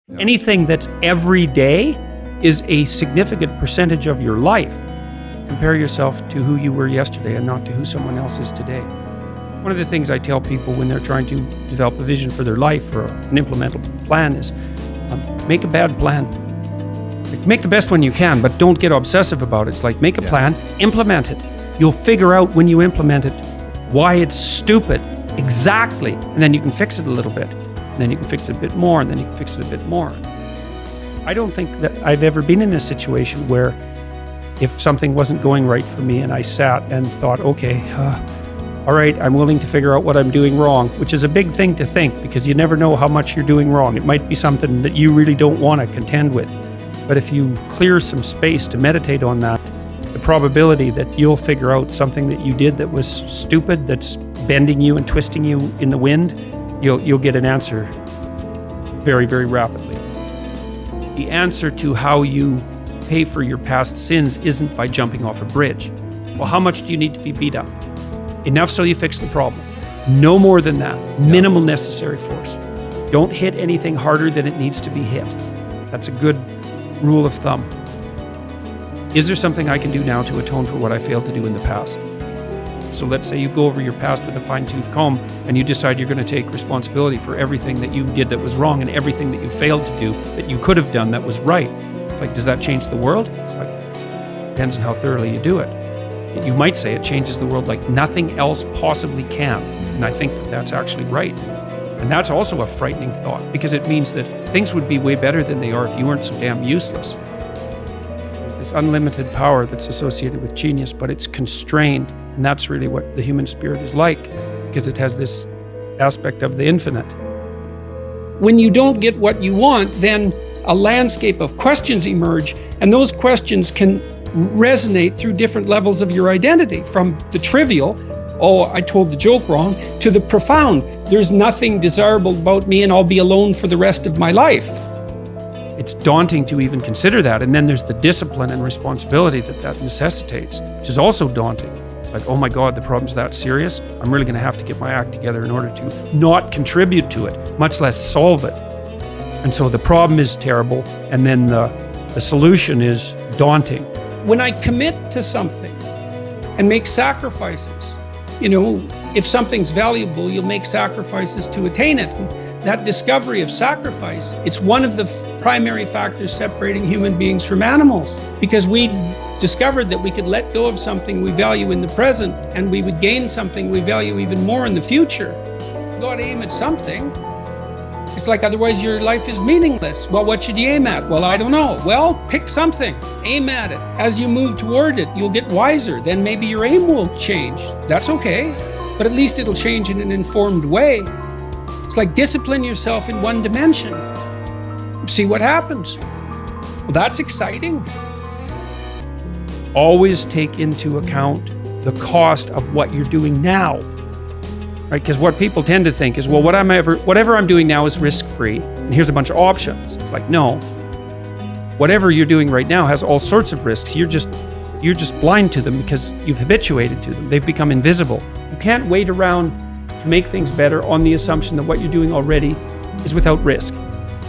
Yeah. Anything that's every day is a significant percentage of your life. Compare yourself to who you were yesterday and not to who someone else is today. One of the things I tell people when they're trying to develop a vision for their life or an implementable plan is make a bad plan. Like, make the best one you can, but don't get obsessive about it. It's like, make a plan, implement it. You'll figure out when you implement it why it's stupid, exactly, and then you can fix it a little bit. And then you can fix it a bit more, and then you can fix it a bit more. I don't think that I've ever been in a situation where if something wasn't going right for me and I sat and thought, okay, all right, I'm willing to figure out what I'm doing wrong, which is a big thing to think because you never know how much you're doing wrong. It might be something that you really don't want to contend with. But if you clear some space to meditate on that, the probability that you'll figure out something that you did that was stupid, that's bending you and twisting you in the wind, you'll get an answer very, very rapidly. The answer to how you pay for your past sins isn't by jumping off a bridge. Well, how much do you need to be beat up? Enough so you fix the problem. No more than that. Minimal necessary force. Don't hit anything harder than it needs to be hit. That's a good rule of thumb. Is there something I can do now to atone for what I failed to do in the past? So let's say you go over your past with a fine-tooth comb and you decide you're going to take responsibility for everything that you did that was wrong and everything that you failed to do that you could have done that was right. It's like, does that change the world? It's like, depends on how thoroughly you do it. You might say it changes the world like nothing else possibly can. And I think that that's actually right. And that's also a frightening thought because it means that things would be way better than they are if you weren't so damn useless. There's this unlimited power that's associated with genius, but it's constrained. And that's really what the human spirit is like, because it has this aspect of the infinite. When you don't get what you want, then a landscape of questions emerge, and those questions can resonate through different levels of your identity, from the trivial, oh, I told the joke wrong, to the profound, there's nothing desirable about me and I'll be alone for the rest of my life. It's daunting to even consider that, and then there's the discipline and responsibility that necessitates, which is also daunting. Like, oh my God, the problem's that serious? I'm really going to have to get my act together in order to not contribute to it, much less solve it. And so the problem is terrible, and then the solution is daunting. When I commit to something and make sacrifices, if something's valuable, you'll make sacrifices to attain it. And that discovery of sacrifice, it's one of the primary factors separating human beings from animals, because we discovered that we could let go of something we value in the present and we would gain something we value even more in the future. You got to aim at something. It's like, otherwise your life is meaningless. Well, what should you aim at? Well, I don't know. Well, pick something, aim at it. As you move toward it, you'll get wiser. Then maybe your aim will change. That's okay, but at least it'll change in an informed way. It's like, discipline yourself in one dimension. See what happens. Well, that's exciting. Always take into account the cost of what you're doing now, right? Because what people tend to think is, well, whatever I'm doing now is risk-free, and here's a bunch of options. It's like, no, whatever you're doing right now has all sorts of risks. You're just blind to them because you've habituated to them. They've become invisible. You can't wait around to make things better on the assumption that what you're doing already is without risk.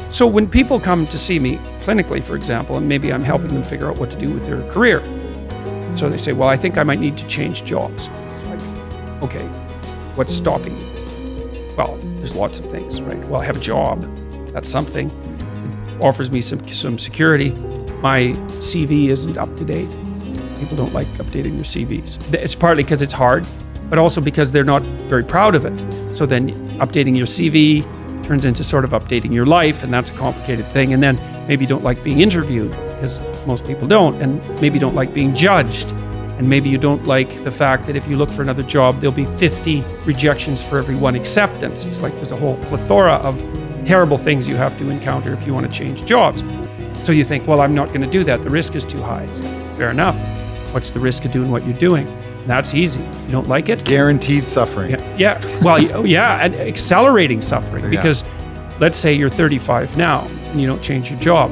So when people come to see me clinically, for example, and maybe I'm helping them figure out what to do with their career, so they say, well, I think I might need to change jobs. It's like, okay, what's stopping you? Well, there's lots of things, right? Well, I have a job. That's something. It offers me some security. My CV isn't up to date. People don't like updating their CVs. It's partly because it's hard, but also because they're not very proud of it. So then updating your CV turns into sort of updating your life, and that's a complicated thing. And then maybe you don't like being interviewed, because most people don't, and maybe you don't like being judged, and maybe you don't like the fact that if you look for another job, there'll be 50 rejections for every one acceptance. It's like there's a whole plethora of terrible things you have to encounter if you want to change jobs. So you think, well, I'm not going to do that. The risk is too high. It's like, fair enough. What's the risk of doing what you're doing? That's easy. You don't like it? Guaranteed suffering. Yeah. Well, yeah, and accelerating suffering, because let's say you're 35 now and you don't change your job.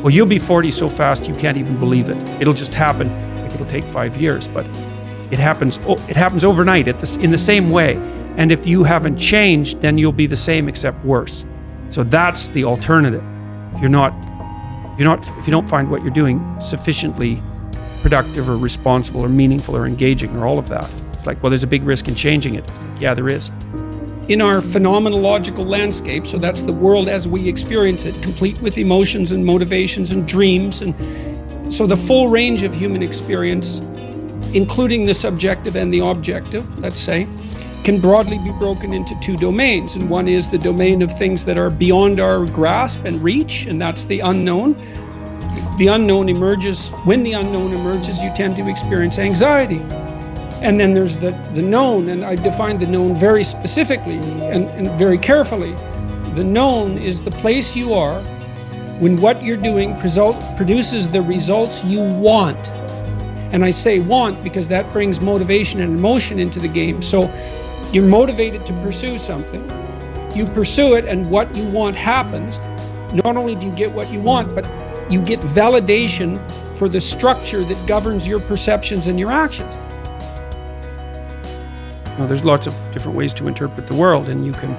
Well, you'll be 40 so fast you can't even believe it. It'll just happen. Like, it'll take 5 years, but it happens overnight in the same way. And if you haven't changed, then you'll be the same except worse. So that's the alternative. if you don't find what you're doing sufficiently productive or responsible or meaningful or engaging or all of that. It's like, well, there's a big risk in changing it. It's like, yeah, there is. In our phenomenological landscape, so that's the world as we experience it, complete with emotions and motivations and dreams, and so the full range of human experience, including the subjective and the objective, let's say, can broadly be broken into two domains. And one is the domain of things that are beyond our grasp and reach, and that's the unknown. The unknown emerges. When the unknown emerges, you tend to experience anxiety. And then there's the known, and I define the known very specifically and very carefully. The known is the place you are when what you're doing produces the results you want. And I say want because that brings motivation and emotion into the game. So you're motivated to pursue something. You pursue it, and what you want happens. Not only do you get what you want, but you get validation for the structure that governs your perceptions and your actions. Now, there's lots of different ways to interpret the world, and you can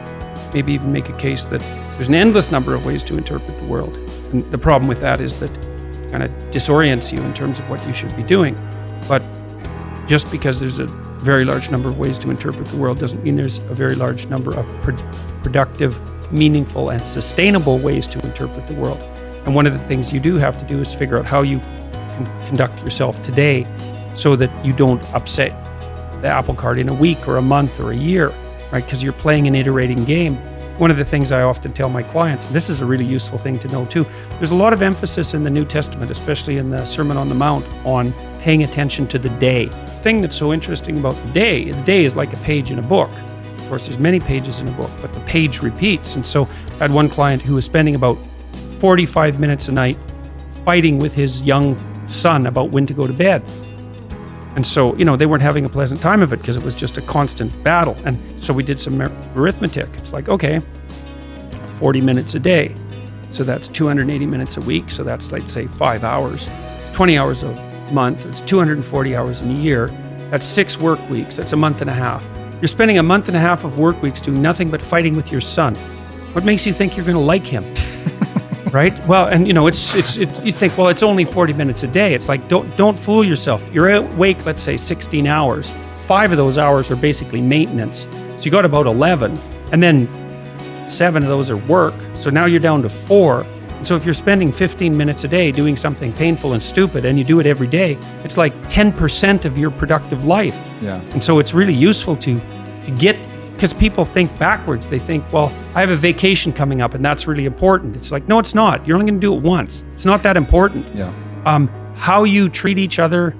maybe even make a case that there's an endless number of ways to interpret the world. And the problem with that is that it kind of disorients you in terms of what you should be doing. But just because there's a very large number of ways to interpret the world doesn't mean there's a very large number of productive, meaningful, and sustainable ways to interpret the world. And one of the things you do have to do is figure out how you can conduct yourself today so that you don't upset the apple cart in a week or a month or a year, right? Because you're playing an iterating game. One of the things I often tell my clients, and this is a really useful thing to know too, there's a lot of emphasis in the New Testament, especially in the Sermon on the Mount, on paying attention to the day. The thing that's so interesting about the day is like a page in a book. Of course, there's many pages in a book, but the page repeats. And so I had one client who was spending about 45 minutes a night fighting with his young son about when to go to bed. And so, they weren't having a pleasant time of it because it was just a constant battle. And so we did some arithmetic. It's like, okay, 40 minutes a day. So that's 280 minutes a week. So that's, let's say, 5 hours. It's 20 hours a month. It's 240 hours in a year. That's 6 work weeks. That's a month and a half. You're spending a month and a half of work weeks doing nothing but fighting with your son. What makes you think you're going to like him? Right? Well, and you think, well, it's only 40 minutes a day. It's like, don't fool yourself. You're awake, let's say 16 hours. 5 of those hours are basically maintenance. So you got about 11, and then 7 of those are work. So now you're down to 4. And so if you're spending 15 minutes a day doing something painful and stupid, and you do it every day, it's like 10% of your productive life. Yeah. And so it's really useful to get, because people think backwards. They think, well, I have a vacation coming up and that's really important. It's like, no, it's not. You're only going to do it once. It's not that important. Yeah. How you treat each other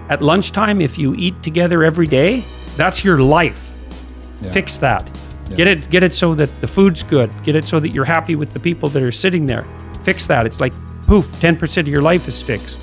at lunchtime, if you eat together every day, that's your life. Yeah. Fix that. Yeah. Get it so that the food's good. Get it so that you're happy with the people that are sitting there. Fix that. It's like, poof, 10% of your life is fixed.